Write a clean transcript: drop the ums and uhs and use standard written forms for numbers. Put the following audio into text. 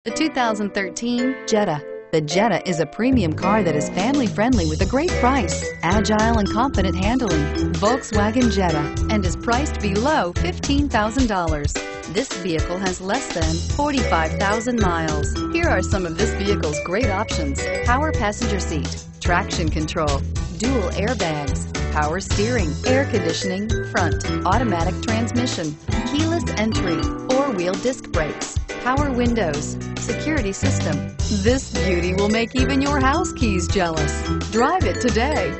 The 2013 Jetta. The Jetta is a premium car that is family-friendly with a great price, agile and confident handling. Volkswagen Jetta, and is priced below $15,000. This vehicle has less than 45,000 miles. Here are some of this vehicle's great options: power passenger seat, traction control, dual airbags, power steering, air conditioning, front, automatic transmission, keyless entry, four-wheel disc brakes, power windows, security system. This beauty will make even your house keys jealous. Drive it today.